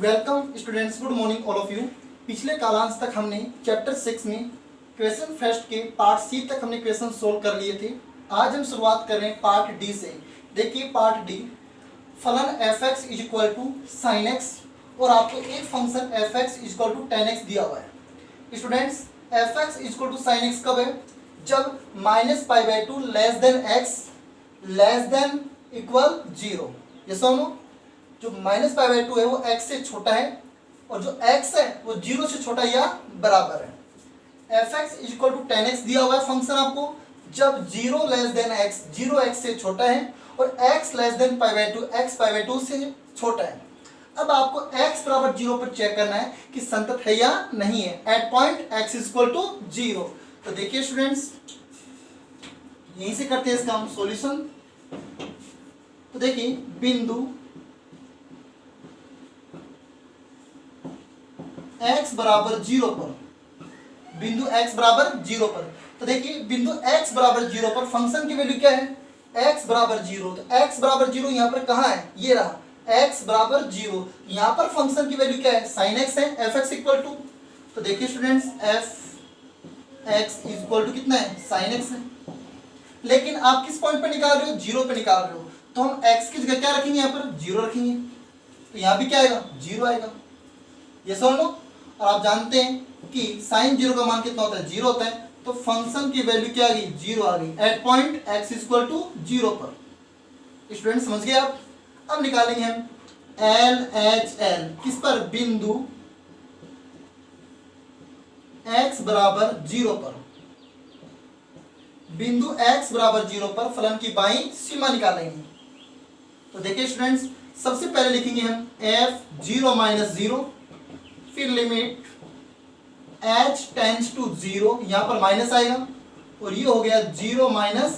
Welcome students, good morning all of you. पिछले कालांश तक हमने चैप्टर 6 में क्वेश्चन फर्स्ट के पार्ट सी तक हमने क्वेश्चन सोल्व कर लिए थे। आज हम शुरुआत कर रहे हैं पार्ट डी से। देखिए पार्ट डी, फलन F x is equal to sine x और आपको एक function f x is equal to ten x दिया हुआ है। Students, F x is equal to sine x कब है? जब -π/2 less than x less than equal 0। ये सुनो, जो -π/2 है वो x से छोटा है और जो x है वो 0 से छोटा या बराबर है। F x is equal to 10x दिया हुआ है फंक्शन आपको, जब 0 लेस देन x 0x से छोटा है और x लेस देन π/2 x π/2 से छोटा है। अब आपको x बराबर 0 पर चेक करना है कि संतत है या नहीं है at point x is equal to 0। तो देखिए स्टूडेंट्स, यहीं से करते हैं इसका हम सॉल्यूशन। तो देखिए बिंदु x बराबर 0 पर, बिंदु x बराबर 0 पर, तो देखिए बिंदु x बराबर 0 पर फंक्शन की वैल्यू क्या है? x बराबर 0। तो x बराबर 0 यहाँ पर कहाँ है? ये रहा, x बराबर 0। यहाँ पर फंक्शन की वैल्यू क्या है? साइन x है, एफ एक्स इक्वल टू, तो देखिए students F X equal to कितना है? साइन x है। लेकिन आप किस पॉइंट पे निकाल रहे हो? 0 पे निकाल रहे हो, तो हम x की जगह क्या रखेंगे? यहाँ पर 0 रखेंगे, तो यहाँ भी क्या आएगा? 0 आएगा। ये समझ लो। और आप जानते हैं कि साइन 0 का मान कितना होता है? 0 होता है, तो फंक्शन की वैल्यू क्या आ गई? 0 आ गई at point x equal to 0 पर। स्टूडेंट समझ गए आप? अब निकालेंगे हम एल एच एल किस पर? बिंदु x बराबर 0 पर, बिंदु x बराबर 0 पर फलन की बाईं सीमा निकालेंगे। तो देखिए स्टूडेंट्स, सबसे पहले लिखेंगे हम f 0 - 0, फिर लिमिट h टेंड्स टू 0, यहाँ पर माइनस आएगा और ये हो गया 0 -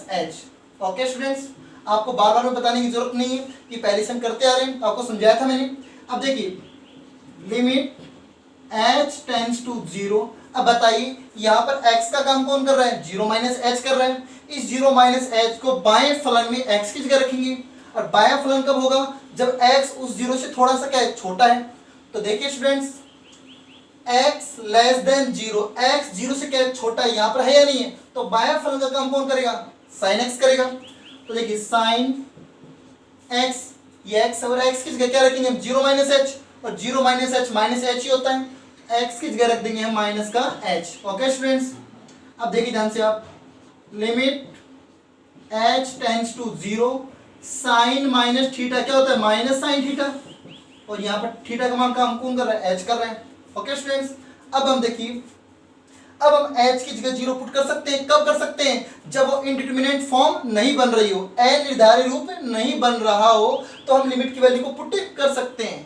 h। ओके स्टूडेंट्स, आपको बार बार में बताने की जरूरत नहीं है कि पहले से हम करते आ रहे हैं, आपको समझाया था मैंने। अब देखिए लिमिट h टेंड्स टू 0। अब बताइए यहाँ पर x का काम कौन कर रहा है? 0 - h कर रहा है। इस 0 - h को बाएं फलन में x की जगह रखेंगे, और बायां फलन कब होगा? जब x उस 0 से थोड़ा सा क्या है? छोटा है। तो देखिए students, x less than 0, x 0 से क्या है? छोटा है, यहाँ पर है या नहीं है? तो बायां फलन का काम कौन करेगा? साइन x करेगा। तो देखिए साइन x, ये x और x की जगह क्या रखेंगे हम? 0 - h, और 0 - h माइनस h ही होता है, x की जगह रख देंगे हम माइनस का h। ओके स्टूडेंट्स, अब देखिए ध्यान से आप, limit h tends to 0, sine minus theta क्या होता है? माइनस साइन थीटा, और यहाँ पर थीटा का मान काम कौन कर रहा है? h कर रहा है। ओके स्टूडेंट्स, अब हम देखिए, अब हम h की जगह 0 पुट कर सकते हैं। कब कर सकते हैं? जब वो इनडिटरमिनेट फॉर्म नहीं बन रही हो, अनिर्धारित रूप नहीं बन रहा हो, तो हम लिमिट की वैल्यू को पुट कर सकते हैं।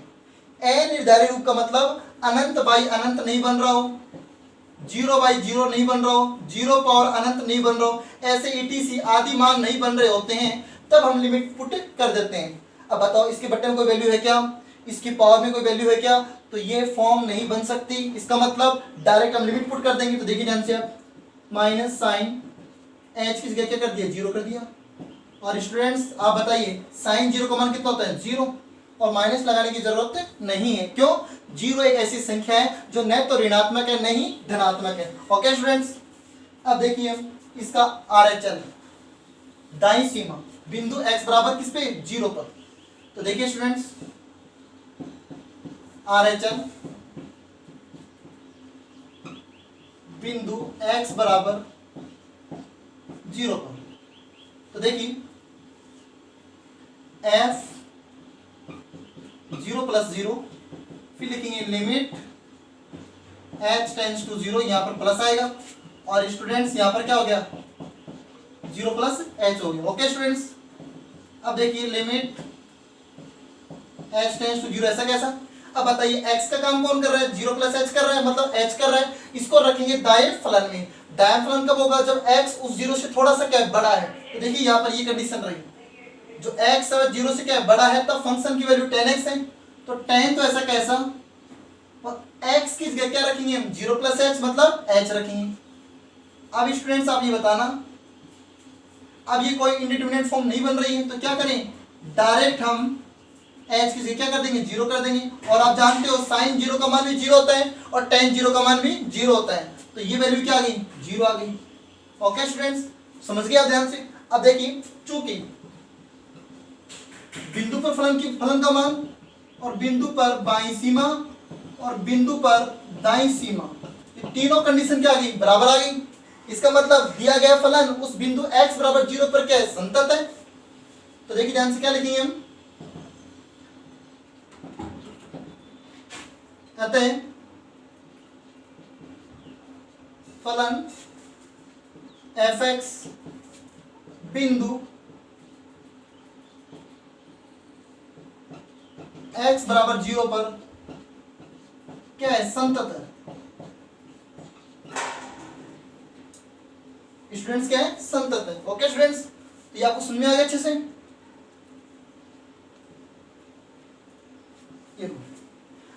अनिर्धारित रूप का मतलब अनंत बाई अनंत नहीं बन रहा हो, 0/0 नहीं बन रहा हो, 0 पावर अनंत नहीं बन रहा हो, ऐसे ETC आदि मान नहीं बन रहे होते हैं, तब हम लिमिट पुट कर देते हैं। अब बताओ इसके बट्टे में कोई वैल्यू है क्या? इसकी पावर में कोई वैल्यू है क्या? तो ये फॉर्म नहीं बन सकती। इसका मतलब डायरेक्ट हम लिमिट पुट कर देंगे। तो देखिए ध्यान से आप, माइनस साइन h की जगह क्या कर दिया? 0 कर दिया। और स्टूडेंट्स आप बताइए साइन 0 का मान कितना होता है? 0, और माइनस लगाने की जरूरत नहीं है। क्यों? 0 एक ऐसी संख्या है जो न तो ऋणात्मक है न ही धनात्मक है। ओके स्टूडेंट्स, अब देखिए इसका RHL दाईं सीमा, बिंदु x बराबर किस पे? 0 पर। तो देखिए स्टूडेंट्स, RHL बिंदु x बराबर 0 पर, तो देखिए f 0 + 0, फिर लिखेंगे लिमिट h टेंड्स टू 0, यहाँ पर प्लस आएगा, और स्टूडेंट्स यहाँ पर क्या हो गया? 0 + h हो गया। ओके स्टूडेंट्स, अब देखिए लिमिट h टेंड्स टू 0, ऐसा कैसा? अब बताइए x का काम कौन कर रहा है? 0 + h कर रहा है, मतलब h कर रहा है। इसको रखेंगे दाएं फलन में। दाएं फलन कब होगा? जब x उस 0 से थोड़ा सा क्या है? बड़ा है। तो देखिए यहाँ पर ये कंडीशन रही, जो x 0 से क्या है? बड़ा है, तब फंक्शन की वैल्यू 10x है। तो 10 तो ऐसा कैसा, और x की जगह क्या रखेंगे हम? 0 + h, मतलब h रखेंगे। अब स्टूडेंट्स आप ये बताना, अब ये कोई इंडिटरमिनेट फॉर्म नहीं बन रही है, तो क्या करें? डायरेक्ट हम एच की जगह क्या कर देंगे, 0 कर देंगे। और आप जानते हो साइन 0 का मान भी 0 होता है और टेन 0 का मान भी 0 होता है, तो ये वैल्यू क्या आ गई, 0 आ गई। ओके स्टूडेंट्स, समझ गए आप ध्यान से। अब देखिए, चूंकि बिंदु पर फलन का मान और बिंदु पर बाईं सीमा और बिंदु पर दाईं सीमा, ये तीनों कंडीशन क्या आ गई, बराबर आ गई। इसका मतलब दिया गया फलन उस बिंदु x बराबर 0 पर क्या है, संतत है। तो देखिए ध्यान से क्या लिखेंगे हम, अतः फलन f(x) बिंदु x बराबर 0 पर क्या है, संतत है। स्टूडेंट्स क्या है, संतत है। ओके स्टूडेंट्स, तो ये आपको समझ में आ गया अच्छे से।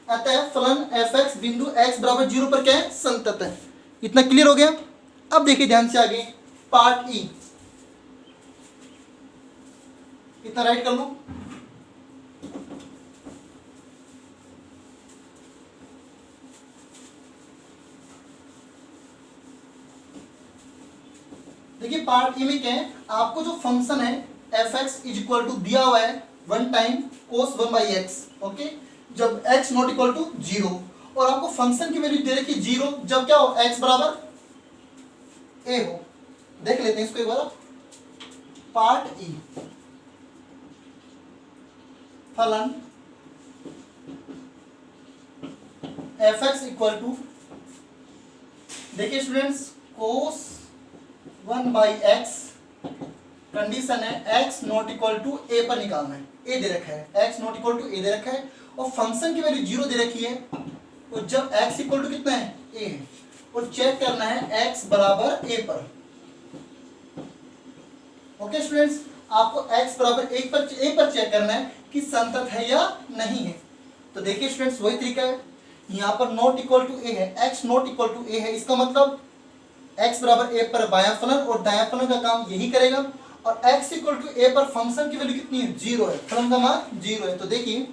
अतः फलन f(x) बिंदु x बराबर 0 पर क्या है, संतत है। इतना क्लियर हो गया। अब देखिए ध्यान से आगे पार्ट ई, इतना राइट कर लो। देखिए पार्ट ई में क्या है, आपको जो फंक्शन है f(x) इज इक्वल टू दिया हुआ है 1 टाइम cos 1/x। ओके, जब x नॉट इक्वल टू 0 और आपको फंक्शन की वैल्यू दे रखी 0 जब क्या हो, x बराबर a हो। देख लेते हैं इसको एक बार। पार्ट ई, फलन f(x) इक्वल टू, देखिए स्टूडेंट्स, cos 1/x, कंडीशन है x not equal to a पर निकालना है। a दे रखा है, x not equal to a दे रखा है और फंक्शन की वैल्यू 0 दे रखी है। और जब x इक्वल टू कितना है, a है, और चेक करना है x बराबर a पर। ओके स्टूडेंट्स, आपको x बराबर a पर चेक करना है कि संतत है या नहीं है। तो देखिए स्टूडेंट्स, वही तरीका है। यहाँ पर नॉट इक्वल टू a है, x not equal to a है, इसका मतलब x बराबर a पर बायां फलन और दायां फलन का काम यही करेगा। और x इक्वल टू a पर फंक्शन की वैल्यू कितनी है, 0 है, फलन का मान 0 है। तो देखिए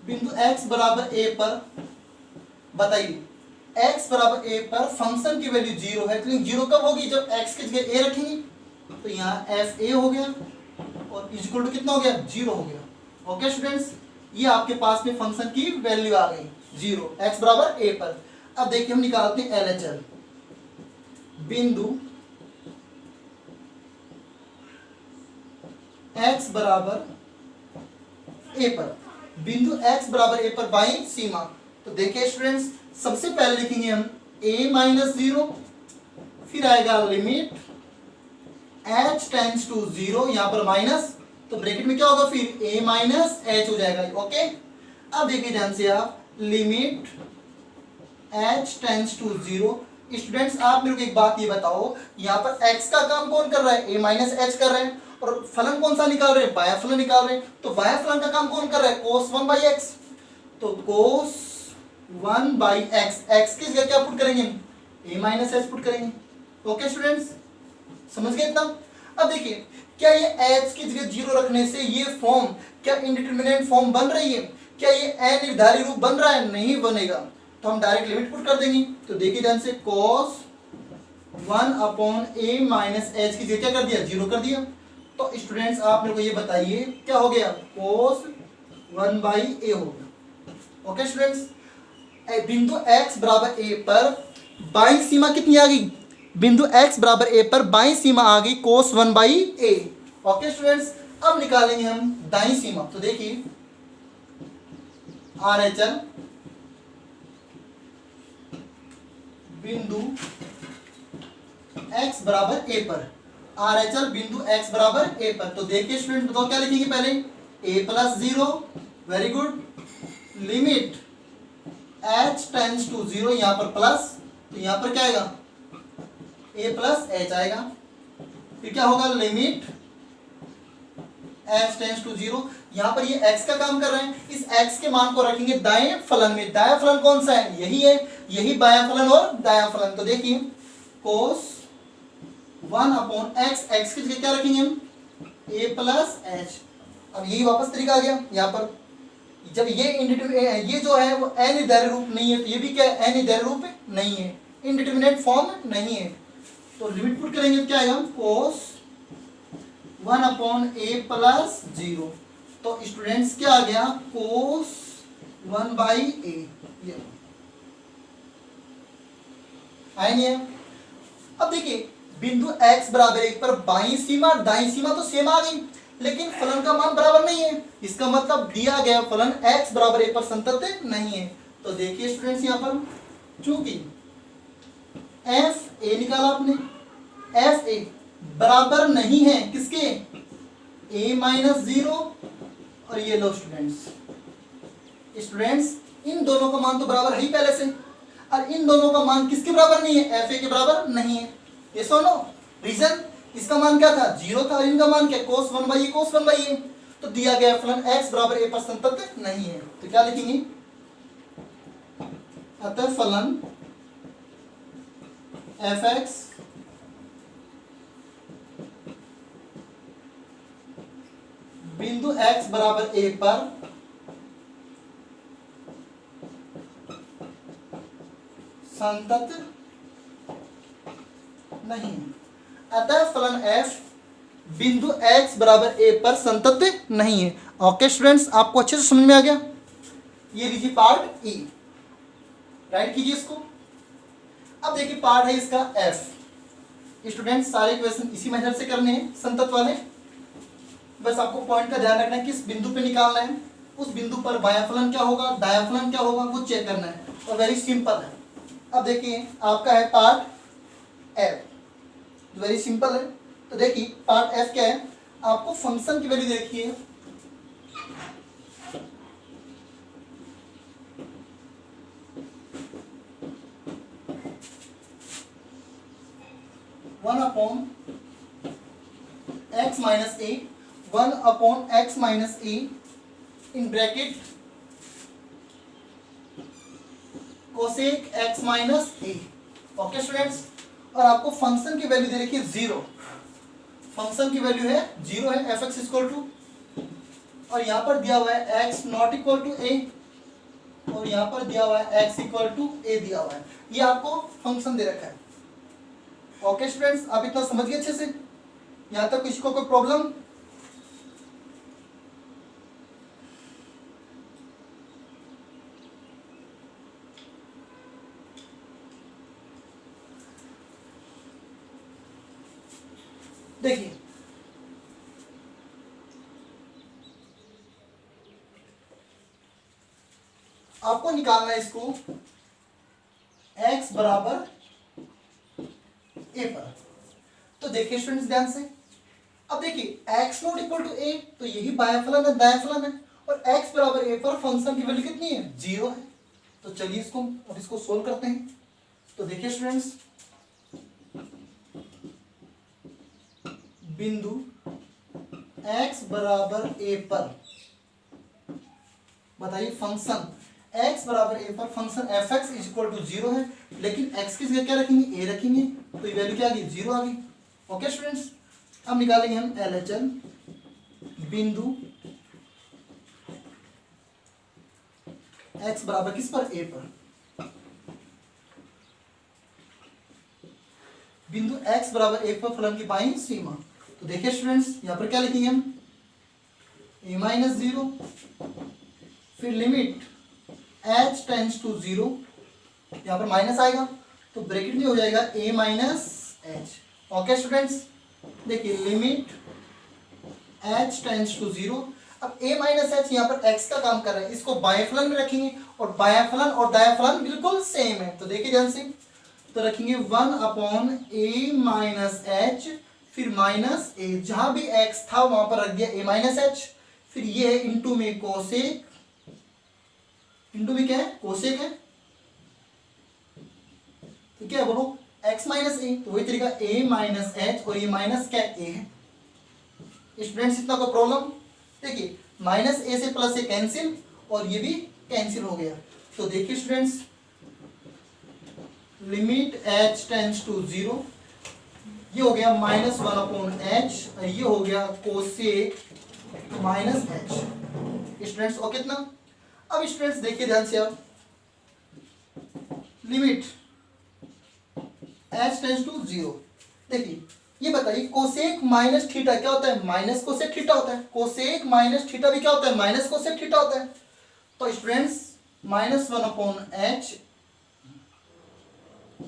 बिंदु x बराबर a पर, बताइए x बराबर a पर फंक्शन की वैल्यू 0 है, लेकिन 0 कब होगी, जब x की जगह a रखेंगे। तो यहाँ fa हो गया और इक्वल टू कितना हो गया, 0 हो गया। ओके स्टूडेंट्स, ये आपके पास में फंक्शन की वैल्यू आ गई 0, x बराबर a पर। अब देखिए हम निकालते हैं LHL, बिंदु x बराबर a पर, बिंदु x बराबर a पर बाईं सीमा। तो देखिए स्टूडेंट्स, सबसे पहले लिखेंगे हम a माइनस 0, फिर आएगा लिमिट h टेंड्स टू 0, यहाँ पर माइनस, तो ब्रैकेट में क्या होगा, फिर a माइनस h हो जाएगा। ओके, अब देखिए ध्यान से आप, limit h tends to 0। Students आप मेरे को एक बात ये बताओ, यहाँ पर x का काम कौन कर रहा है, a माइनस h कर रहे हैं, और फलन कौन सा निकाल रहे हैं, बाया फलन निकाल रहे हैं। तो बाया फलन का काम कौन कर रहा है, cos 1/x। तो cos 1/x, x की जगह क्या पुट करेंगे, a माइनस h पुट करेंगे। ओके स्टूडेंट्स, समझ गए इतना। अब देखिए, क्या ये h की जगह 0 रखने से ये फॉर्म क्या इंडिटरमिनेट फॉर्म बन रही है, क्या ये अनिर्धारित रूप बन रहा है, नहीं बनेगा। तो हम डायरेक्ट लिमिट पुट कर देंगे। तो देखिए ध्यान से, cos 1/a माइनस h की जगह क्या कर दिया, 0 कर दिया। तो स्टूडेंट्स आप मेरे को ये बताइए क्या हो गया, cos 1/a हो गया। ओके स्टूडेंट्स, बिंदु x बराबर a पर बाईं सीमा कितनी आ गई, बिंदु x बराबर a पर बाईं सीमा आ गई cos 1/a। ओके स्टूडेंट्स, अब निकालेंगे हम दाईं सीमा। तो देखिए RHL बिंदु x बराबर a पर, RHL बिंदु x बराबर a पर। तो देखिए स्टूडेंट बताओ क्या लिखेंगे, पहले a plus 0, very good, limit h tends to 0, यहाँ पर प्लस, तो यहाँ पर क्या आएगा, a प्लस h आएगा। फिर क्या होगा, लिमिट h टेंड्स टू 0, यहाँ पर ये x का काम कर रहे हैं, इस x के मान को रखेंगे दाएं फलन में। दायां फलन कौन सा है, यही है, यही बायां फलन और दायां फलन। तो देखिए cos 1 अपॉन एक्स, एक्स की जगह क्या रखेंगे हम, ए प्लस एच। अब यही वापस तरीका आ गया यहाँ पर, जब ये इंडिटरमिनेट, ये जो है वो अनिर्धारित रूप नहीं है, तो ये भी क्या है, अनिर्धारित रूप नहीं है, इंडिटरमिनेट फॉर्म नहीं है। तो लिमिट पुट करेंगे तो क्या आएगा, कोस 1 अपॉन ए प्लस 0। तो स्टूडेंट्स क्या आ गया, कोस 1 बाई ए, ये आया नहीं है। अब देखिए बिंदु x बराबर 1 पर बाईं सीमा और दाईं सीमा तो सेम आ गई, लेकिन फलन का मान बराबर नहीं है। इसका मतलब दिया गया फलन x बराबर 1 पर संतत नहीं है। तो देखिए स्टूडेंट्स यहाँ पर, चूंकि एफ ए निकाला आपने, एफ ए बराबर नहीं है किसके, a माइनस 0, और ये लो स्टूडेंट्स इन दोनों का मान तो बराबर है ही पहले से, और इन दोनों का मान किसके बराबर नहीं है, एफ ए के बराबर नहीं है। ये सुनो रीजन, इसका मान क्या था, 0 था, और इनका मान क्या, cos 1 by A, cos 1 by A. तो दिया गया फलन x बराबर a पर संतत नहीं है, तो क्या लिखेंगे, अतः फलन fx बिंदु x बराबर a पर संतत नहीं, अतः फलन f बिंदु x बराबर a पर संतत नहीं है। ओके स्टूडेंट्स, आपको अच्छे से समझ में आ गया। ये लीजिए पार्ट ई, राइट कीजिए इसको। अब देखिए पार्ट है इसका f। स्टूडेंट्स सारे क्वेश्चन इसी मेथड से करने हैं, संतत वाले। बस आपको पॉइंट का ध्यान रखना है, किस बिंदु पे निकालना है, उस बिंदु पर बाया फलन क्या होगा, दाया फलन क्या होगा, वो चेक करना है, और वेरी सिंपल है। अब देखिए आपका है पार्ट एफ, वेरी सिंपल है। तो देखिए पार्ट एफ क्या है, आपको फंक्शन की वैल्यू देखिए, one upon x minus A, 1 upon x minus A in bracket cosec x minus A. Okay students, और आपको फंक्शन की वैल्यू दे रखी है 0, फंक्शन की वैल्यू है 0 है, एफ एक्स इक्वल टू, और यहाँ पर दिया हुआ है एक्स नॉट इक्वल टू ए, और यहाँ पर दिया हुआ है एक्स इक्वल टू ए दिया हुआ है। ये आपको फंक्शन दे रखा है। ओके स्टूडेंट्स, आप इतना समझ गए अच्छे से, यहाँ तक किसी को कोई प्रॉब्लम? देखिए आपको निकालना है इसको x बराबर a पर। तो देखिए स्टूडेंट्स ध्यान से, अब देखिए x not equal to a, तो यही बाया फलन है, दाया फलन है, और x बराबर a पर फंक्शन की वैल्यू कितनी है, 0 है। तो चलिए इसको अब इसको सोल्व करते हैं। तो देखिए स्टूडेंट्स, बिंदु x बराबर a पर बताइए फंक्शन x बराबर a पर function f(x) is equal to 0 है, लेकिन x की जगह क्या रखेंगे, a रखेंगे, तो ये वैल्यू क्या आ गई, 0 आ गई। ओके स्टूडेंट्स, अब निकालेंगे हम LHL बिंदु x बराबर किस पर, a पर, बिंदु x बराबर 1 पर फलन की बाईं सीमा। तो देखिए स्टूडेंट्स यहाँ पर क्या लिखेंगे हम, a माइनस 0, फिर लिमिट h टेंड्स टू 0, यहाँ पर माइनस आएगा तो ब्रैकेट में हो जाएगा a minus h। Okay students, देखिए लिमिट h टेंड्स टू 0। अब a माइनस h यहाँ पर x का काम कर रहा है, इसको बाएं फलन में रखेंगे, और बाया फलन और दाया फलन बिल्कुल सेम है। तो देखिए ध्यान से, तो रखेंगे 1 अपॉन a माइनस h, फिर माइनस a, जहां भी x था वहां पर रख दिया a माइनस h, फिर ये है इंटू में कोसेक, इंटू में क्या है, कोसेक है, तो क्या है बोलो, x माइनस ए, तो वही तरीका a माइनस h, और ये माइनस क्या a है। स्टूडेंट्स इतना कोई प्रॉब्लम? देखिए माइनस a से प्लस a कैंसिल, और ये भी कैंसिल हो गया। तो देखिए students, limit h tends to 0, ये हो गया -1/h और ये हो गया कोसेक -h। स्टूडेंट्स और कितना, अब स्टूडेंट्स देखिए ध्यान से आप, लिमिट h टेंड्स टू 0। देखिए ये बताइए कोसेक माइनस थीटा क्या होता है, माइनस कोसेक थीटा होता है। कोसेक माइनस थीटा भी क्या होता है, माइनस कोसेक थीटा होता है। तो स्टूडेंट्स -1/h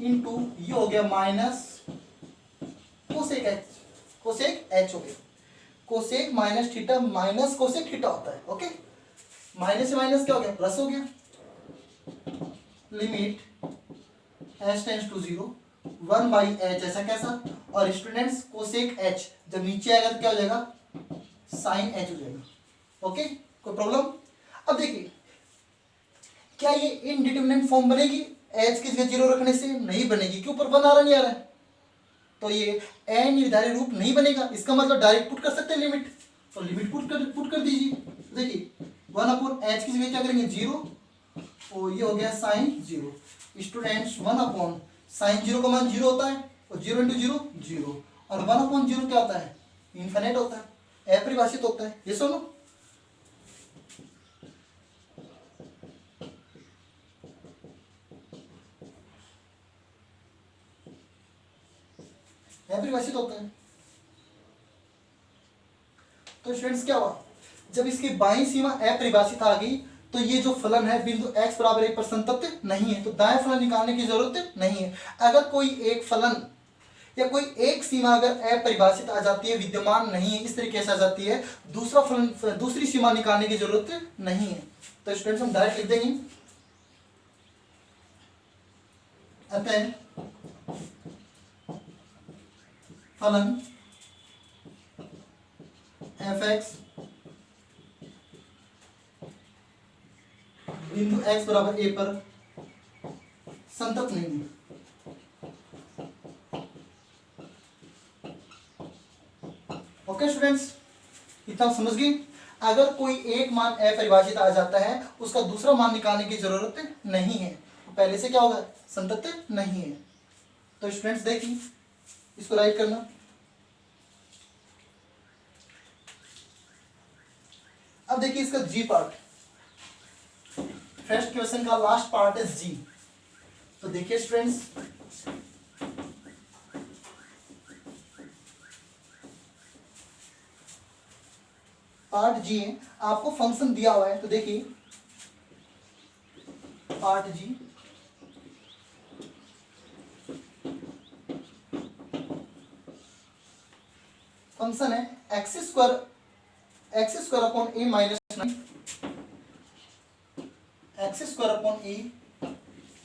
इंटू ये हो गया minus cosec h, cosec h हो गया। Cosec minus theta minus cosec theta होता है। ओके, माइनस से माइनस क्या हो गया, प्लस हो गया। Limit h tends to 0 1/h, ऐसा कैसा। और स्टूडेंट्स कोसेक h जब नीचे आएगा तो क्या हो जाएगा, साइन h हो जाएगा। ओके, कोई प्रॉब्लम। अब देखिए क्या ये इनडिटरमिनेट फॉर्म बनेगी h की जगह 0 रखने से, नहीं बनेगी, क्यों, ऊपर 1 आ रहा नहीं आ रहा है, तो ये अनिर्धारित रूप नहीं बनेगा। इसका मतलब डायरेक्ट पुट कर सकते हैं लिमिट, तो लिमिट पुट कर दीजिए। देखिए 1/h की जगह क्या करेंगे 0 और ये हो गया साइन 0। स्टूडेंट्स 1/sin 0 का मान 0 होता है और 0 × 0 0 और 1/0 क्या होता है, इनफिनिट होता है, अपरिभाषित होता है। ये सुनो, अपरिभाषित होता है। तो स्टूडेंट्स क्या हुआ, जब इसकी बाईं सीमा अपरिभाषित आ गई तो ये जो फलन है बिंदु x बराबर 1 पर संतत नहीं है, तो दाएं फलन निकालने की जरूरत नहीं है। अगर कोई एक फलन या कोई एक सीमा अगर अपरिभाषित आ जाती है, विद्यमान नहीं है, इस तरीके से आ जाती है, दूसरा फलन दूसरी सीमा निकालने की जरूरत नहीं है। तो स्टूडेंट्स हम डायरेक्ट लिख देंगे अतः फलन f(x) बिंदु x बराबर a पर संतत नहीं है। ओके स्टूडेंट्स, इतना समझ गए। अगर कोई एक मान अपरिभाषित आ जाता है, उसका दूसरा मान निकालने की जरूरत नहीं है, तो पहले से क्या होगा, संतत नहीं है। तो स्टूडेंट्स देखिए इसको राइट करना। अब देखिए इसका जी पार्ट, फर्स्ट क्वेश्चन का लास्ट पार्ट है जी। तो देखिए स्टूडेंट्स, पार्ट जी है, आपको फंक्शन दिया हुआ है। तो देखिए पार्ट जी, फंक्शन है x² upon a minus 9, x² upon a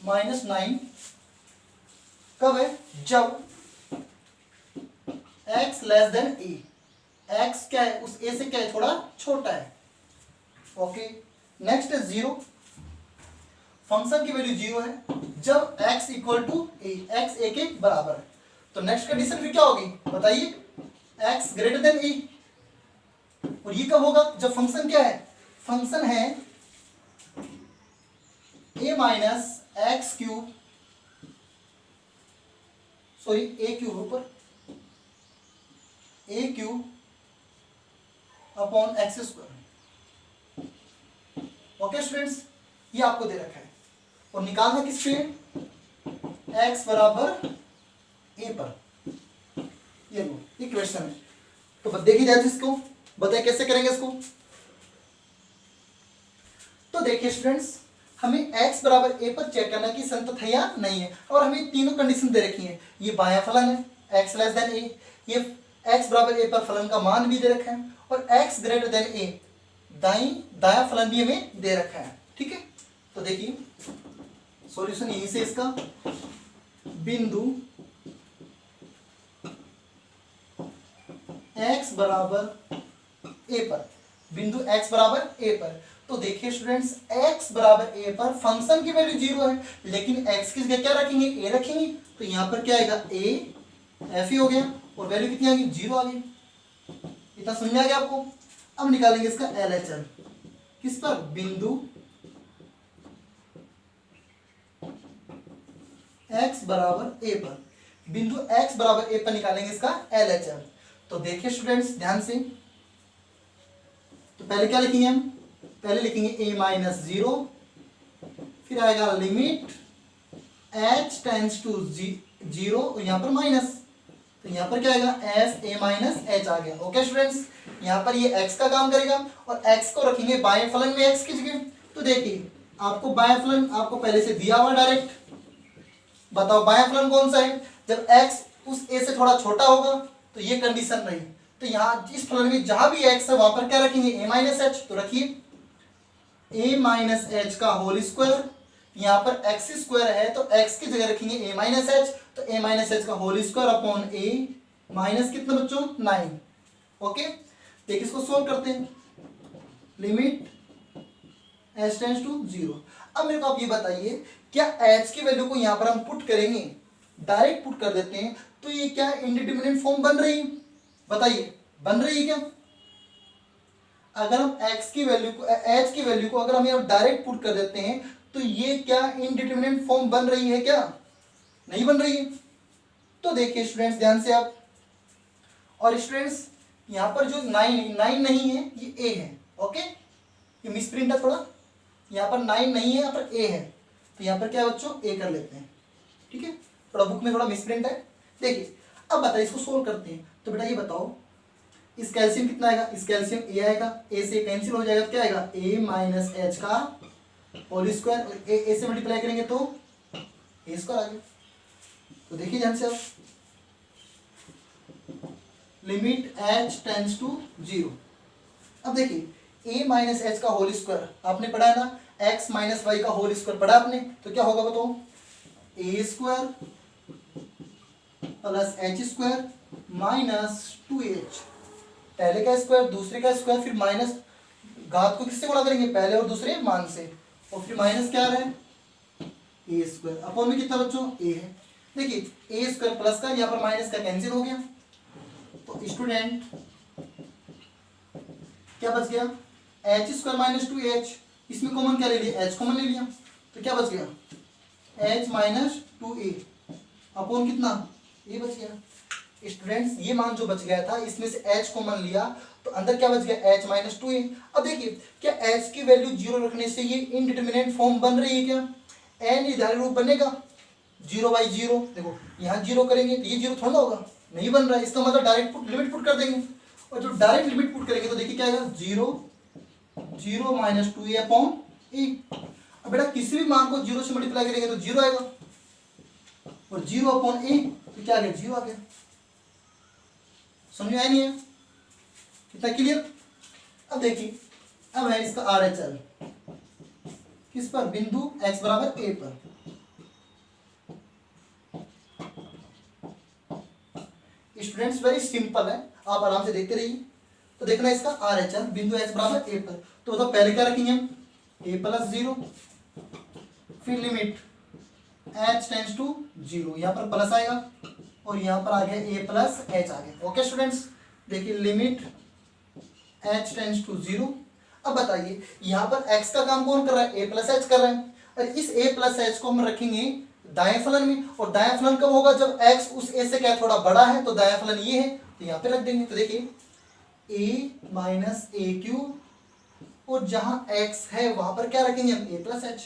minus 9 कब है, जब x less than a, x क्या है, उस a से क्या है, थोड़ा छोटा है। ओके, नेक्स्ट है 0, फंक्शन की वैल्यू 0 है जब x equal to a, x a के बराबर है। तो नेक्स्ट कंडीशन फिर क्या होगी बताइए, x ग्रेटर देन a, और ये कब होगा, जब फंक्शन क्या है, फंक्शन है a minus x cube, sorry a cube ऊपर, a cube upon x²। Okay students, ये आपको दे रखा है और निकालना किस पे, x बराबर a पर। ये लो, ये क्वेश्चन है। तो देखिए जाए इसको, बताइए कैसे करेंगे इसको। तो देखिए स्टूडेंट्स, हमें x बराबर a पर चेक करना कि संतत है या नहीं है, और हमें तीनों कंडीशन दे रखी है। ये बायां फलन है x लेस देन a, ये x बराबर a पर फलन का मान भी दे रखा है, और x ग्रेटर देन a दायां फलन भी हमें दे रखा है। ठीक है, तो देखिए सॉल्यूशन यहीं से इसका, बिंदु x बराबर a पर, बिंदु x बराबर a पर। तो देखिए स्टूडेंट्स, x बराबर a पर फंक्शन की वैल्यू 0 है, लेकिन x की जगह क्या रखेंगे, a रखेंगे, तो यहां पर क्या आएगा, a f ही हो गया, और वैल्यू कितनी आ गई, 0 आ गई। इतना समझ में आ गया आपको। अब निकालेंगे इसका LHS, किस पर, बिंदु x बराबर a पर। बिंदु x बराबर a पर निकालेंगे इसका LHS। तो देखिए स्टूडेंट्स ध्यान से, तो पहले क्या लिखेंगे हम, पहले लिखेंगे a माइनस 0, फिर आएगा लिमिट h टेंस टू 0 और यहाँ पर माइनस, तो यहाँ पर क्या आएगा f a माइनस h आ गया। ओके स्टूडेंट्स, यहाँ पर ये x का काम करेगा और x को रखेंगे बाएं फलन में x की जगह। तो देखिए आपको बाएं फलन आपको पहले से दिया हुआ डायरेक्ट, बताओ बाएं फलन कौन सा है, जब x उस a से थोड़ा छोटा होगा तो ये कंडीशन रही। तो यहाँ इस फलन में जहां भी x है वहां पर क्या रखेंगे a माइनस एच, तो रखिए a माइनस एच का होल स्क्वायर, यहाँ पर x स्क्वायर है तो x की जगह रखेंगे a माइनस एच, तो a माइनस एच का whole square upon a minus कितना बच्चों 9। ओके देखिए इसको सोल्व करते हैं, लिमिट h टेंड्स टू 0। अब मेरे को आप ये बताइए क्या h की वैल्यू को यहाँ पर हम पुट करेंगे, डायरेक्ट पुट कर देते हैं तो ये क्या इंडिटरमिनेट फॉर्म बन रही है, बताइए बन रही है क्या। अगर हम x की वैल्यू को h की वैल्यू को अगर हम यहाँ डायरेक्ट पुट कर देते हैं तो ये क्या इंडिटरमिनेट फॉर्म बन रही है क्या, नहीं बन रही है। तो देखिए स्टूडेंट्स ध्यान से आप, और स्टूडेंट्स यहाँ पर जो 9 नहीं है ये a है। ओके ये मिसप्रिंट है थोड़ा, यहाँ पर 9 नहीं है यहाँ पर a है, तो यहाँ पर क्या है बच्चों a कर लेते हैं, ठीक है थोड़ा बुक में थोड़ा मिसप्रिंट है। देखिए अब बताइए इसको सोल्व करते हैं, तो बेटा ये बताओ इस कैल्शियम कितना आएगा, इस कैल्शियम a आएगा, a से कैंसिल हो जाएगा तो क्या आएगा a माइनस एच का होल स्क्वायर, a से मल्टीप्लाई करेंगे तो a स्क्वायर आ गया। तो देखिए ध्यान से आप, लिमिट h टेंड्स टू 0। अब देखिए a माइनस एच का होल स्क्वायर आपने पढ़ा है ना, x माइनस वाई का होल स्क्वायर पढ़ा आपने, तो क्या होगा बताओ a square plus H square minus 2h, पहले का स्क्वायर दूसरे का स्क्वायर फिर माइनस, घात को किससे गुणा करेंगे पहले और दूसरे मान से, और फिर माइनस क्या आ रहा है a स्क्वायर अपॉन में कितना बच्चों a है। देखिए a स्क्वायर प्लस का यहाँ पर माइनस का कैंसिल हो गया, तो स्टूडेंट क्या बच गया एच स्क्वायर माइनस 2h, इसमें कॉमन क्या ले लिया h कॉमन ले लिया, तो क्या बच गया h माइनस 2a अपॉन कितना a बच गया। स्टूडेंट्स ये मान जो बच गया था इसमें से h कॉमन लिया तो अंदर क्या बच गया h माइनस 2a। अब देखिए क्या h की वैल्यू 0 रखने से ये इनडिटरमिनेट फॉर्म बन रही है क्या, अनिर्धारित रूप बनेगा 0/0। देखो यहाँ 0 करेंगे तो ये 0 थोड़ा होगा, नहीं बन रहा है, इसका मतलब डायरेक्ट पुट लिमिट पुट कर देंगे, और जो डायरेक्ट लिमिट पुट करेंगे तो देखिए क्या आएगा 0 माइनस 2a अपॉन a। अब बेटा किसी भी मान को 0 से मल्टीप्लाई करेंगे तो 0 आएगा, और 0 अपॉन a तो क्या आ गया 0 आ गया। समझ में आया नहीं है, कितना क्लियर। अब देखिए अब है इसका RHL किस पर, बिंदु x बराबर a पर। स्टूडेंट्स वेरी सिंपल है, आप आराम से देखते रहिए। तो देखना है इसका RHL बिंदु x बराबर a पर, तो बताओ पहले क्या रखेंगे हम a प्लस 0, फिर लिमिट h टेंड्स टू 0, यहाँ पर प्लस आएगा और यहाँ पर आ गया a प्लस h आ गया। ओके स्टूडेंट्स देखिए लिमिट h टेंड्स टू 0। अब बताइए यहाँ पर x का काम कौन कर रहा है a प्लस h कर रहा है, और इस a प्लस h को हम रखेंगे दाएं फलन में, और दाएं फलन कब होगा जब x उस a से क्या थोड़ा बड़ा है, तो दाएं फलन ये है तो यहाँ पे रख देंगे। तो देखिए a माइनस ए क्यूब, और जहां x है वहां पर क्या रखेंगे हम a प्लस h,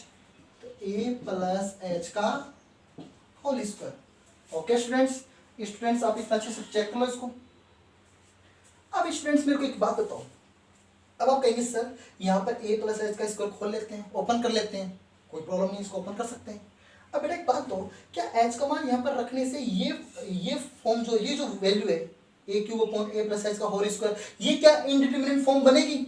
तो a प्लस h का होल स्क्वायर। ओके स्टूडेंट्स आप इतना अच्छे से चेक कर लो इसको। अब स्टूडेंट्स मेरे को एक बात बताओ, अब आप कहेंगे सर यहाँ पर a प्लस एच का स्क्वायर खोल लेते हैं, ओपन कर लेते हैं, कोई प्रॉब्लम नहीं, इसको ओपन कर सकते हैं। अब बेटा एक बात दो, क्या h का मान यहाँ पर रखने से ये फॉर्म जो ये जो वैल्यू है a cube upon a plus H का होल स्क्वायर, ये क्या इनडिटरमिनेट फॉर्म बनेगी।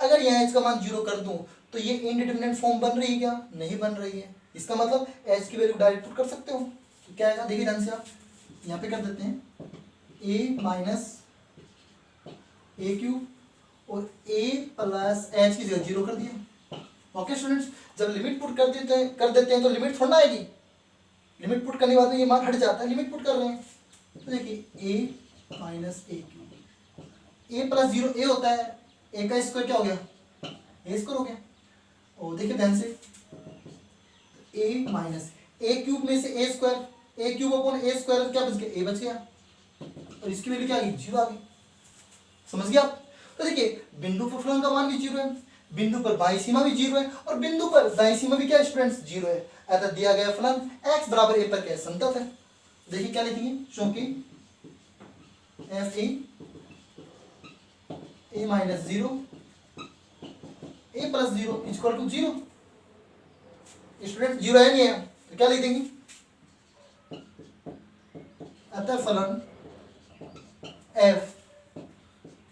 अगर यहाँ h का मान 0 कर दूं तो ये इनडिटरमिनेट फॉर्म बन रही है क्या, नहीं बन रही है। इसका मतलब h की वैल्यू डायरेक्ट पुट कर सकते हो, तो क्या आएगा देखिए ध्यान से आप, यहाँ पे कर देते हैं a माइनस ए क्यूब और a प्लस एच की जगह 0 कर दिया। ओके स्टूडेंट्स जब लिमिट पुट कर देते हैं तो लिमिट थोड़ा आएगी, लिमिट पुट करने के बाद में ये मान हट जाता है, लिमिट पुट कर रहे हैं। तो देखिए a minus A cube, a plus 0 a होता है, a का स्क्वायर क्या हो गया a स्क्वायर हो गया, और देखिए ध्यान से a माइनस ए क्यूब में से a square A cube upon A square क्या बच गया, ए बच गया, और इसकी वैल्यू क्या आ गई, 0 आ गई। समझ गया आप? तो देखिए बिंदु पर फलन का मान भी 0 है, बिंदु पर बाई सीमा भी 0 है, और बिंदु पर दाई सीमा भी क्या है स्टूडेंट्स, 0 है। अतः दिया गया फलन x बराबर a पर क्या है, संतत है। देखिए क्या लिखेंगे, चूंकि f a minus 0 a plus 0 equal to 0। Student 0 है नहीं है तो क्या लिख देंगे, अतः फलन f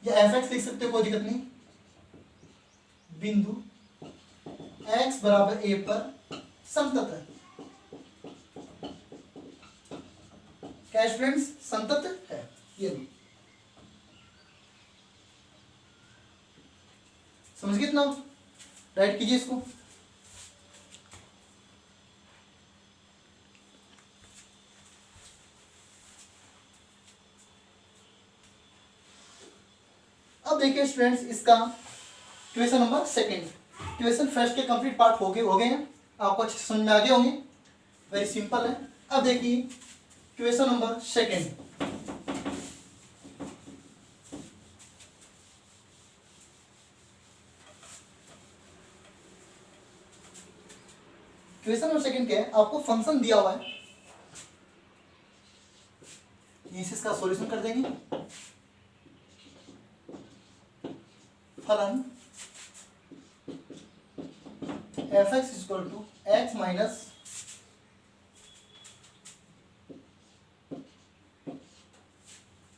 या fx लिख सकते हो, कोई दिक्कत नहीं, बिंदु x बराबर a पर संतत है। क्या स्टूडेंट्स, संतत है। ये भी समझ गए इतना, राइट कीजिए इसको। अब देखिए स्टूडेंट्स इसका question number second, question first के कंप्लीट पार्ट हो गए हैं, आपको अच्छे से समझ में आ गए होंगे, वेरी सिंपल है। अब देखिए question number second, question number second क्या है, आपको फंक्शन दिया हुआ है, इसका सॉल्यूशन कर देंगे। फलन F X equal to X minus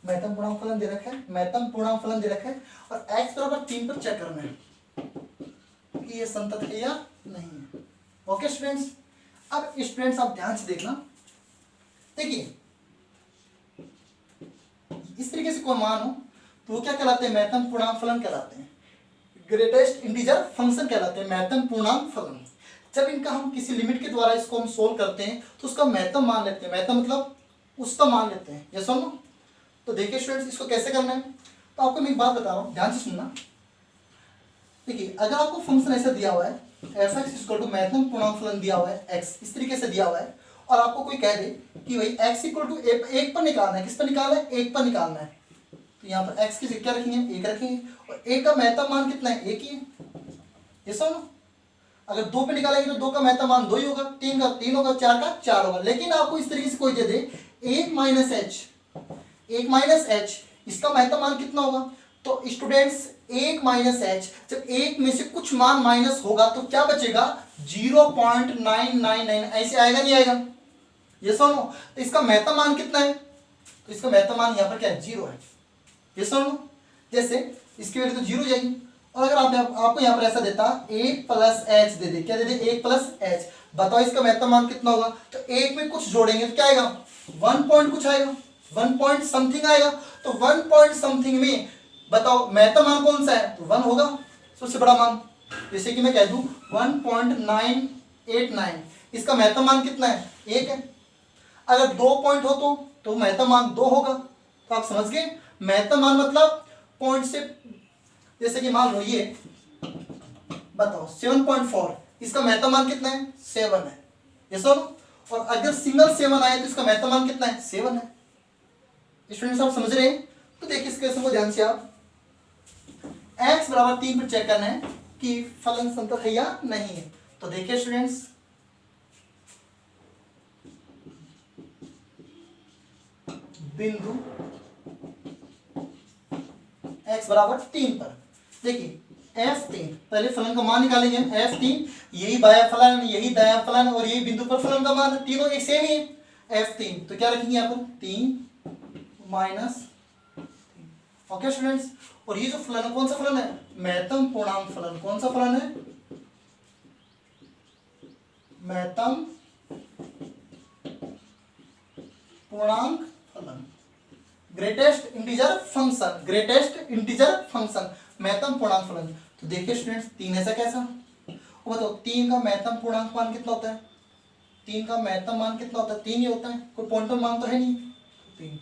महत्तम पूर्णांक फलन दे रखा है, महत्तम पूर्णांक फलन दे रखा है, और x बराबर 3 पर चेक करना है कि ये संतत है या नहीं है। ओके स्टूडेंट्स, अब स्टूडेंट्स आप ध्यान से देखना, देखिए इस तरीके से कोई मान हो तो वो क्या कहलाते हैं, महत्तम पूर्णांक फलन कहलाते हैं, ग्रेटेस्ट इंटीजर फंक्शन कहलाते हैं महत्तम पूर्णांक फलन। जब इनका हम किसी लिमिट के द्वारा इसको हम सोल्व करते हैं तो उसका महत्तम मान लेते हैं, महत्तम मतलब उसका मान लेते हैं, ये सुनो। तो देखिए स्टूडेंट्स इसको कैसे करना है, तो आपको मैं एक बात बता रहा हूँ, ध्यान से सुनना। देखिए अगर आपको फंक्शन ऐसा दिया हुआ है एफ एक्स इक्वल टू महत्तम पूर्णांक फलन दिया हुआ है x, इस तरीके से दिया हुआ है, और आपको कोई कह दे कि भाई x इक्वल टू 1 पर निकालना है, किस पर निकालना है, 1 पर निकालना है, तो यहाँ पर x की जगह क्या रखेंगे, 1 रखेंगे, और 1 का महत्तम मान कितना है, 1 ही है, ये सुनो। अगर 2 पे निकालेंगे तो 2 का महत्तम मान 2 ही होगा, 3 का 3 होगा, 4 का 4 होगा। लेकिन आपको इस तरीके से कोई दे दे 1 माइनस एच, इसका महत्तम मान कितना होगा, तो स्टूडेंट्स 1 माइनस एच, जब 1 में से कुछ मान माइनस होगा तो क्या बचेगा, 0.999, ऐसे आएगा नहीं आएगा, ये सुनो। तो इसका महत्तम मान कितना है, तो इसका महत्तम मान यहाँ पर क्या है, 0 है, ये सुनो। जैसे इसकी वैल्यू तो 0 हो जाएगी, और अगर आपको यहाँ पर ऐसा देता 1 प्लस एच दे दे, क्या दे दे, 1 प्लस एच, बताओ इसका महत्तम मान कितना होगा, तो 1 में कुछ जोड़ेंगे तो क्या आएगा, 1 पॉइंट कुछ आएगा, 1 पॉइंट समथिंग आएगा। तो 1 पॉइंट समथिंग में बताओ महत्तम मान कौन सा है, तो 1 होगा, सबसे बड़ा मान। जैसे कि मैं कह दूं 1.989, इसका महत्तम मान कितना है, 1 है। अगर 2 पॉइंट हो तो महत्तम मान 2 होगा। तो आप समझ गए, महत्तम मान मतलब पॉइंट से, जैसे कि मान लो ये बताओ 7.4, इसका महत्तम मान कितना है, 7 है, ये सुनो। और अगर सिंगल 7 आए तो इसका महत्तम मान कितना है, 7 है। स्टूडेंट्स आप समझ रहे हैं, तो देखिए इस क्वेश्चन को ध्यान से आप x बराबर 3 पर चेक करना है कि फलन संतत है या नहीं है। तो देखिए स्टूडेंट्स, बिंदु x बराबर 3 पर देखिए f3, पहले फलन का मान निकालेंगे हम, f3 यही बाया फलन, यही दाया फलन, और यही बिंदु पर फलन का मान, तीनों एक सेम ही है, f3, तो क्या रखेंगे यहाँ पर 3 माइनस, ओके स्टूडेंट्स। और ये जो फलन है कौन सा फलन है, महत्तम पूर्णांक फलन, कौन सा फलन है, महत्तम पूर्णांक फलन, greatest integer function, greatest integer function, महत्तम पूर्णांक फलन। तो देखिए स्टूडेंट्स 3 ऐसा कैसा, बताओ 3 का महत्तम पूर्णांक मान कितना होता है, 3 का महत्तम मान कितना होता है, 3 ही होता है, कोई पॉइंटर मान तो है नहीं, 3,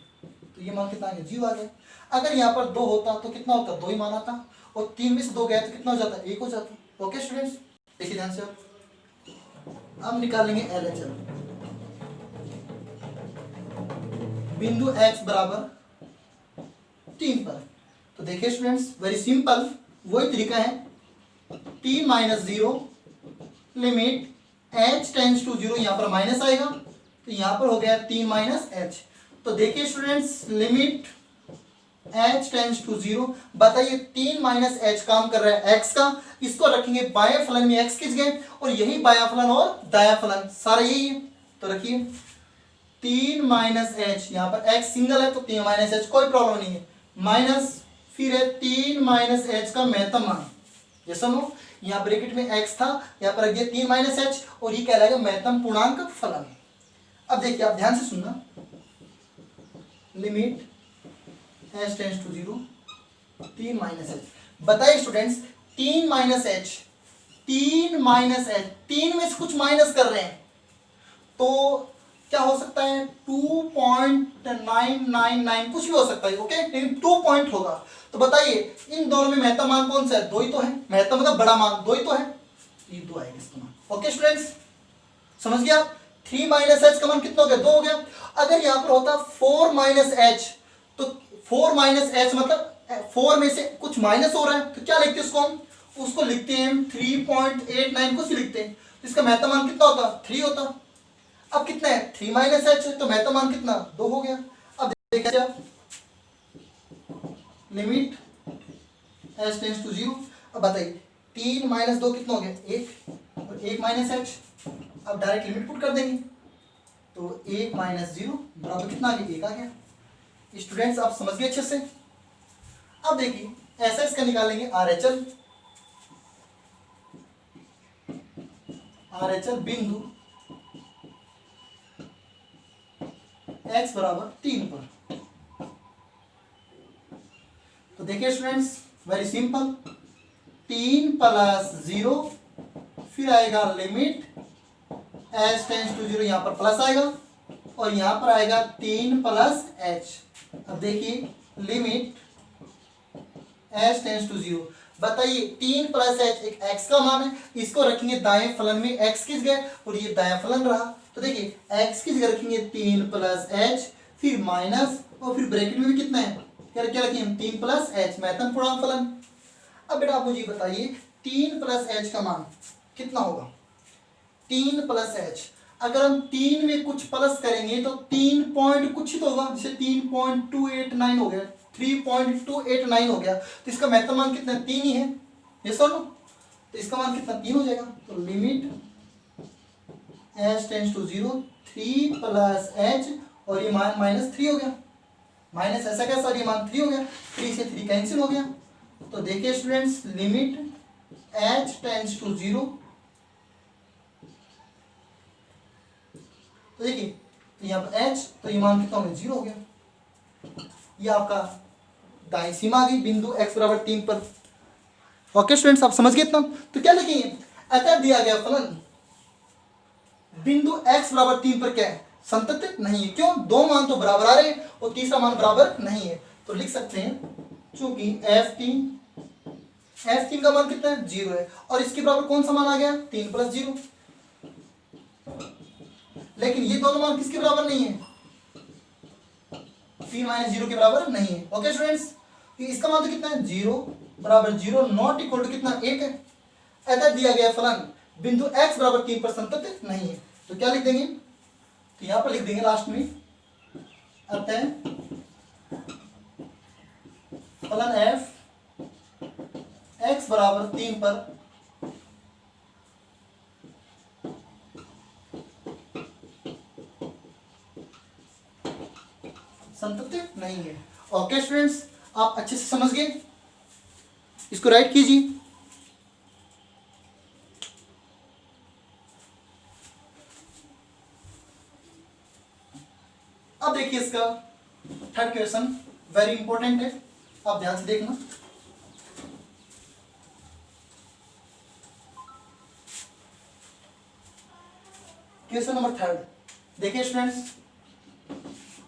तो ये मान कितना आ गया, 0 आ गया। अगर यहाँ पर 2 होता तो कितना होता, 2 ही मान आता, और 3 में से 2 गया तो कितना हो जाता, 1 हो जाता। ओके स्टूडेंट्स, देखिए ध्यान से, अब निकालेंगे LHS। बिंदु x बराबर 3 पर। तो देखिए स्टूडेंट्स, वेरी सिंपल, वही तरीका है, 3 minus 0 limit h tends to 0, यहाँ पर माइनस आएगा तो यहाँ पर हो गया 3 माइनस h। तो देखिए students, limit h tends to 0, बताइए 3 माइनस h काम कर रहा है x का, इसको रखेंगे बाएं फलन में x किस गए, और यही बायां फलन और दायां फलन सारा यही है। तो रखिए 3 माइनस h, यहाँ पर x सिंगल है तो 3 माइनस h, कोई प्रॉब्लम नहीं है, माइनस फिर है 3 माइनस h का महत्तम मान, ये सुनो, यहाँ ब्रैकेट में x था, यहाँ पर रखिए 3 माइनस h, और ये कहलाएगा महत्तम पूर्णांक फलन। अब देखिए, आप ध्यान से सुनना, limit h tends to 0 3 minus h, बताइए students 3 minus h, 3 minus h, 3 में से कुछ माइनस कर रहे हैं तो क्या हो सकता है, 2.999 कुछ भी हो सकता है, ओके, लेकिन 2 पॉइंट होगा। तो बताइए इन दोनों में महत्तम मान कौन सा है, 2 ही तो है, महत्तम मतलब बड़ा मान 2 ही तो है, ये 2 आएगा इसका मान। ओके स्टूडेंट्स, समझ गया, 3 माइनस एच का मान कितना हो गया, 2 हो गया। अगर यहाँ पर होता 4 माइनस एच, तो 4 माइनस एच मतलब 4 में से कुछ माइनस हो रहा है, तो क्या लिखते हैं उसको हम, उसको लिखते हैं 3.89, कुछ लिखते हैं, तो इसका महत्तम मान कितना होता, 3 होता। अब कितना है, 3 माइनस एच, तो महत्तम मान कितना, 2 हो गया। अब देखिए आप, लिमिट एच टेंस टू 0, अब बताइए 3 माइनस 2 कितना हो गया, 1, और 1 माइनस एच, अब डायरेक्ट लिमिट पुट कर देंगे, तो 1 माइनस 0 बराबर कितना आ गया, 1 आ गया। स्टूडेंट्स आप समझ गए अच्छे से। अब देखिए ऐसा इसका निकालेंगे RHL, बिंदु x बराबर 3 पर। तो देखिए स्टूडेंट्स, वेरी सिंपल, 3 प्लस 0, फिर आएगा लिमिट h टेंस टू 0, यहाँ पर प्लस आएगा, और यहाँ पर आएगा 3 प्लस h। अब देखिए लिमिट h टेंस टू 0, बताइए 3 प्लस h एक x का मान है, इसको रखेंगे दाएं फलन में, x किस गए और ये दायां फलन रहा, तो देखिए x की जगह रखेंगे 3 प्लस h, फिर माइनस, और फिर ब्रैकेट में भी कितना है, क्या क्या रखेंगे 3 प्लस h, महत्तम पूर्णांक फलन। अब बेटा आप मुझे बताइए 3 प्लस h का मान कितना होगा, 3 प्लस h, अगर हम 3 में कुछ प्लस करेंगे तो 3 पॉइंट कुछ ही तो होगा, जैसे 3.289 हो गया, 3.289 हो गया, तो इसका महत्तम मान कितना है, 3 ही है, ये सुनो, तो इसका मान कितना 3 हो जाएगा। तो limit h tends to 0, 3 plus h, और ये मान माइनस 3 हो गया, माइनस ऐसा कैसा, और ये मान 3 हो गया, 3 से 3 कैंसिल हो गया। तो देखिए students, limit h tends to 0, तो देखिए तो यहाँ पर h, तो ये मान कितना हो गया, 0 हो गया, ये आपका दाईं सीमा आ गई बिंदु x बराबर 3 पर। ओके स्टूडेंट्स, आप समझ गए इतना। तो क्या लिखेंगे, अतः दिया गया फलन बिंदु x बराबर 3 पर क्या है, संतत नहीं है, क्यों, 2 मान तो बराबर आ रहे हैं और तीसरा मान बराबर नहीं है, तो लिख सकते हैं चूंकि f3 का मान कितना है, 0 है, और इसके बराबर कौन सा मान आ गया, 3 प्लस 0, लेकिन ये दोनों मान किसके बराबर नहीं है, 3 माइनस 0 के बराबर नहीं है। ओके स्टूडेंट्स, इसका मान तो कितना है, 0 बराबर 0 नॉट इक्वल टू कितना, 1 है। अतः दिया गया फलन बिंदु x बराबर 3 पर संतत नहीं है, तो क्या लिख देंगे, तो यहां पर लिख देंगे लास्ट में, अतः फलन f x बराबर 3 पर संतत नहीं है। ओके स्टूडेंट्स, आप अच्छे से समझ गए, इसको राइट कीजिए। अब देखिए इसका थर्ड क्वेश्चन, वेरी इंपॉर्टेंट है, आप ध्यान से देखना। क्वेश्चन नंबर 3, देखिए स्टूडेंट्स,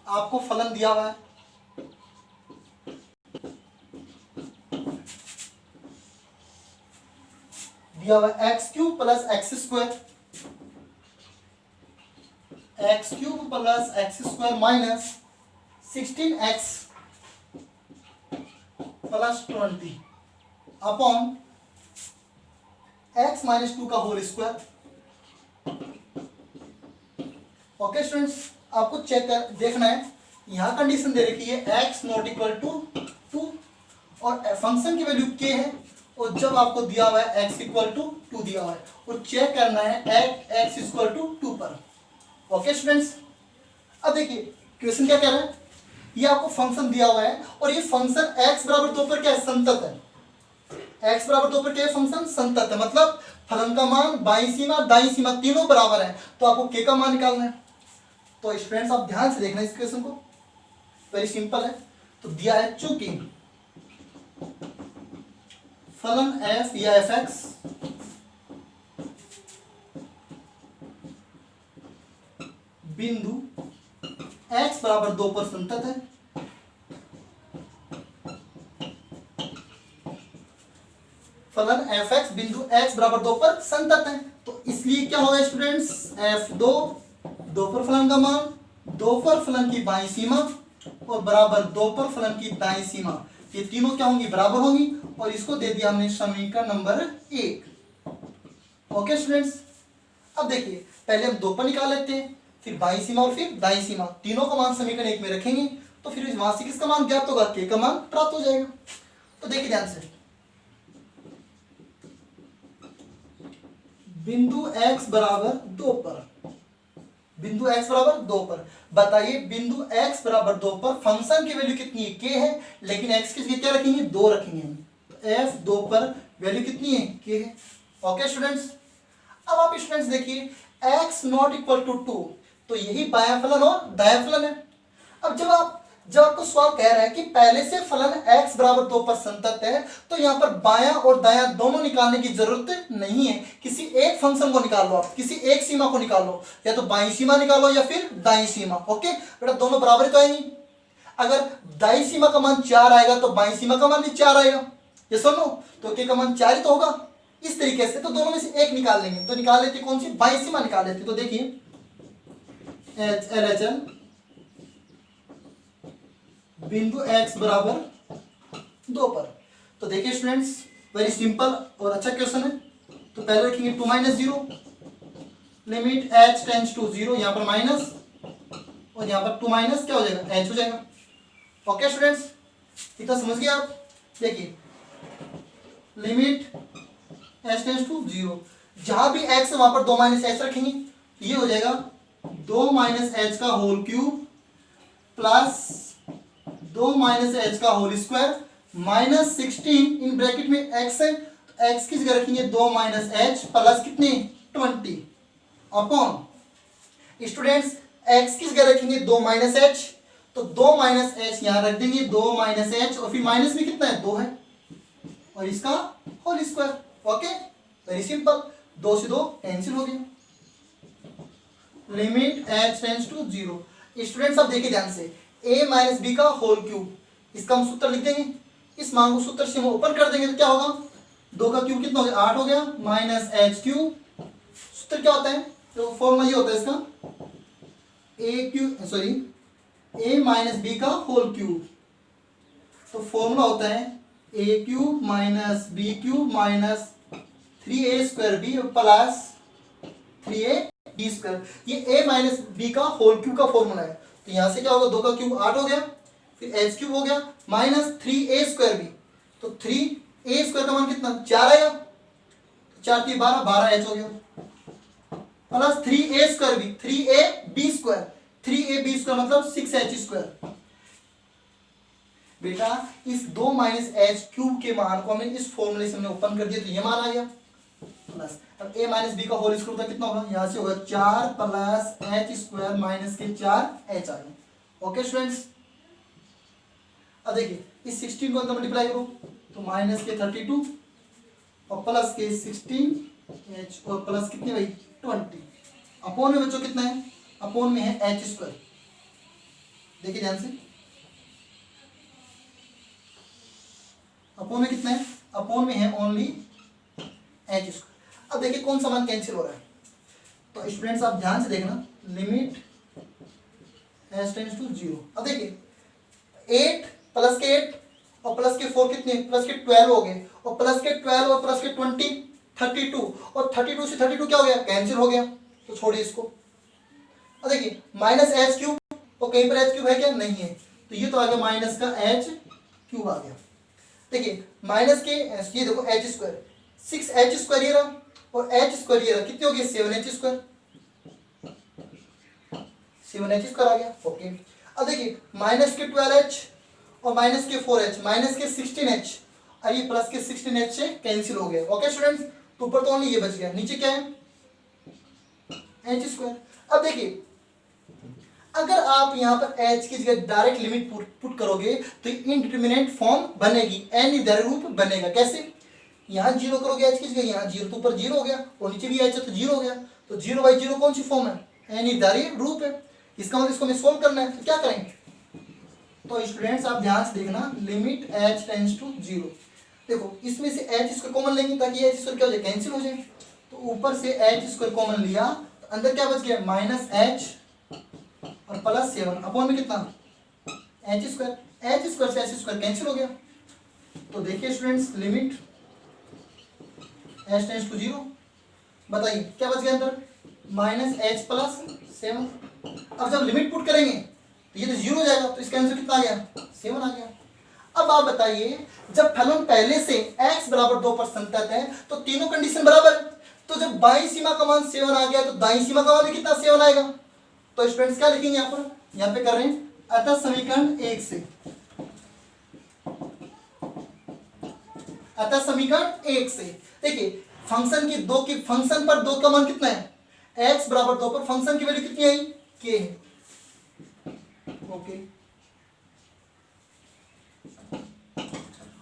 आपको फलन दिया हुआ है, दिया हुआ x cube plus x square, x cube plus x square minus 16x plus 20 upon x minus 2 का होल स्क्वायर। ओके स्टूडेंट्स, आपको चेक कर देखना है, यहां कंडीशन दे रखी है x नॉट इक्वल टू 2 और फंक्शन की वैल्यू k है, और जब आपको दिया हुआ है x इक्वल टू 2 दिया हुआ है और चेक करना है x इक्वल टू 2 पर। ओके स्टूडेंट्स, अब देखिए क्वेश्चन क्या कह रहा है, ये आपको फंक्शन दिया हुआ है और ये फंक्शन x बराबर 2 पर क्या है, संतत है। x बराबर 2 पर क्या है, फंक्शन संतत है, मतलब फलन का मान बाईं सीमा दाईं सीमा तीनों बराबर है, तो आपको k का मान निकालना है। तो स्टूडेंट्स आप ध्यान से देखना इस क्वेश्चन को, वेरी सिंपल है। तो दिया है चूंकि फलन f या fx बिंदु x बराबर 2 पर संतत है, फलन fx बिंदु x बराबर 2 पर संतत है, तो इसलिए क्या होगा स्टूडेंट्स, f2 2 पर फलन का मान, 2 पर फलन की बाईं सीमा और बराबर 2 पर फलन की दाईं सीमा, ये तीनों क्या होंगी, बराबर होंगी, और इसको दे दिया हमने समीकरण नंबर 1। ओके स्टूडेंट्स, अब देखिए पहले हम 2 पर निकाल लेते हैं, फिर बाईं सीमा और फिर दाईं सीमा, तीनों का मान समीकरण 1 में रखेंगे, तो फिर वहां से किसका मान ज्ञात होगा, k का मान प्राप्त हो जाएगा। तो देखिए ध्यान से, बिंदु x बराबर 2 पर, बिंदु x बराबर 2 पर, बताइए बिंदु x बराबर 2 पर फंक्शन की वैल्यू कितनी है, k है, लेकिन x की जगह क्या रखेंगे, 2 रखेंगे हम, तो f2 पर वैल्यू कितनी है, k है। ओके स्टूडेंट्स, अब आप स्टूडेंट्स देखिए x नॉट इक्वल टू 2, तो यही बायां फलन और दायां फलन है। अब जब आपको सवाल कह रहा है कि पहले से फलन x बराबर 2 पर संतत है, तो यहाँ पर बायां और दायां दोनों निकालने की जरूरत नहीं है, किसी एक फंक्शन को निकाल लो, आप किसी एक सीमा को निकाल लो, या तो बाईं सीमा निकालो या फिर दाईं सीमा। ओके बेटा, दोनों बराबर तो आएंगी, अगर दाईं सीमा का मान 4 आएगा तो बाईं सीमा का मान भी 4 आएगा, ये सुनो, तो k का मान 4 ही तो होगा। इस तरीके से तो दोनों में से एक निकाल लेंगे, तो निकाल लेते कौन सी, बाईं सीमा निकाल लेते। तो देखिए LHL बिंदु x बराबर 2 पर, तो देखिए स्टूडेंट्स वेरी सिंपल और अच्छा क्वेश्चन है। तो पहले रखेंगे 2 - 0, लिमिट h टेंड्स टू 0, यहाँ पर माइनस और यहाँ पर 2 माइनस क्या हो जाएगा, h हो जाएगा। ओके स्टूडेंट्स, इतना समझ गए आप। देखिए लिमिट h टेंड्स टू 0, जहां भी x है वहां पर 2 - h रखेंगे, ये हो जाएगा 2 - h का होल क्यूब प्लस 2 - h का होल स्क्वायर माइनस 16 इन ब्रैकेट में x है, तो x की जगह रखेंगे 2 - h प्लस कितने 20 अपॉन स्टूडेंट्स x की जगह रखेंगे 2 - h, तो 2 - h यहां रख देंगे, 2 - h और फिर माइनस में कितना है 2 है और इसका whole square. Okay very simple, 2 से 2 कैंसिल हो गया, limit h tends to 0। Students अब देखिए ध्यान से, a माइनस बी का होल क्यूब, इसका हम सूत्र लिख देंगे, इस मान को सूत्र से हम ओपन कर देंगे, तो क्या होगा, 2 का क्यूब कितना हो गया 8 हो गया, माइनस h क्यूब, सूत्र क्या होता है, तो फॉर्मूला ये होता है इसका, a माइनस बी का होल क्यूब, तो फॉर्मूला होता है a cube minus B cube minus 3a² b plus 3ab², ये a माइनस बी का होल क्यूब का फॉर्मूला है। तो यहां से क्या होगा, 2 का क्यूब 8 हो गया, फिर h क्यूब हो गया माइनस 3a² b, तो 3a² का मान कितना 4 आएगा, 4 3 12 12h हो गया, plus 3a² b 3ab² 3ab² मतलब 6h²। बेटा इस 2 - h क्यूब के मान को हमने इस फॉर्मूले से हमने ओपन कर दिया, तो ये मान आ गया, प्लस अब a माइनस बी का होल स्क्वायर कितना होगा, यहां से होगा 4 प्लस h² माइनस के 4h आ गया। ओके स्टूडेंट्स, अब देखिए इस 16 को अंदर मल्टीप्लाई करो, तो माइनस के 32 और प्लस के 16h और प्लस कितने भाई 20, अपॉन में बच्चों कितना है, अपॉन में है h²। देखिए ध्यान से, अपॉन में कितना है, अपॉन में है ओनली h²। अब देखिए कौन सा मान कैंसिल हो रहा है, तो स्टूडेंट्स आप ध्यान से देखना, लिमिट h टेंड्स टू 0। अब देखिए 8 प्लस के 8 और प्लस के 4 कितने, प्लस के 12 हो गए, और प्लस के 12 और प्लस के 20 32, और 32 से 32 क्या हो गया, कैंसिल हो गया, तो छोड़िए इसको। और देखिए माइनस एच क्यूब, और कहीं पर एच क्यूब है क्या, नहीं है, तो ये तो आ गया माइनस का एच क्यूब आ गया। देखिए माइनस के ये देखो एच स्क्वायर, 6h स्क्वायर ये रहा और एच स्क्वायर ये रहा, कितने हो गए 7h स्क्वायर, 7h स्क्वायर आ गया। ओके अब देखिए माइनस के 12h और माइनस के 4h, माइनस के 16h और ये प्लस के 16h से कैंसिल हो गया। ओके स्टूडेंट्स, तो ऊपर तो ओनली ये बच गया, नीचे क्या है एच स्क्वायर। अब देखिए अगर आप यहाँ पर h की जगह डायरेक्ट लिमिट पुट करोगे तो इनडिटरमिनेट फॉर्म बनेगी, अनिर्धारित रूप बनेगा। कैसे, यहाँ जीरो करोगे h की जगह, यहाँ जीरो, तो ऊपर जीरो हो गया और नीचे भी h है तो जीरो हो गया, तो 0/0 कौन सी फॉर्म है, अनिर्धारित रूप है। इसका मतलब इसको हमें सोल्व करना है, तो क्या करेंगे, तो स्टूडेंट्स आप ध्यान से देखना, लिमिट h टेंड्स टू 0। देखो इसमें से h स्क्वायर कॉमन लेंगे ताकि h स्क्वायर क्या हो जाए, कैंसिल हो जाए, तो ऊपर से h स्क्वायर कॉमन लिया तो अंदर क्या बच गया, माइनस h और प्लस 7 अपॉन में कितना h स्क्वायर, h स्क्वायर से h स्क्वायर कैंसिल हो गया। तो देखिए students limit h tends to 0, बताइए क्या बच गया अंदर, माइनस h प्लस 7। अब जब लिमिट पुट करेंगे तो ये तो 0 हो जाएगा, तो इसका आंसर कितना आ गया, 7 आ गया। अब आप बताइए जब फलन पहले से x बराबर 2 पर संतत है तो तीनों कंडीशन बराबर, तो जब बाईं सीमा का मान 7 आ गया तो दाईं सीमा का मान भी कितना 7 आएगा। तो स्टूडेंट्स क्या लिखेंगे यहाँ पर, यहाँ पे कर रहे हैं अतः समीकरण 1 से, अतः समीकरण 1 से देखिए फंक्शन की दो की फंक्शन पर 2 का मान कितना है, x बराबर 2 पर फंक्शन की वैल्यू कितनी आई, k है। ओके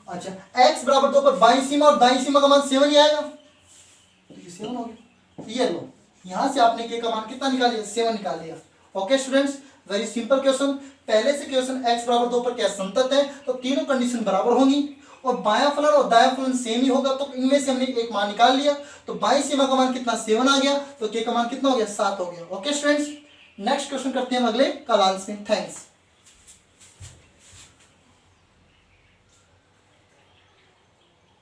अच्छा x बराबर 2 पर बाईं सीमा और दाईं सीमा का मान 7 ही आएगा, तो ये 7 हो गया। ये लो यहां से आपने k का मान कितना निकाल लिया, 7 निकाल लिया। Okay students, very simple question. पहले से क्वेश्चन x बराबर 2 पर क्या संतत है, तो तीनों कंडीशन बराबर होंगी और बायां फलन और दायां फलन सेम ही होगा, तो इनमें से हमने एक मान निकाल लिया, तो बाईं सीमा का मान कितना 7 आ गया, तो k का मान कितना हो गया, 7 हो गया। ओके स्टूडेंट्स, नेक्स्ट क्वेश्चन करते हैं हम अगले क्लास में। थैंक्स।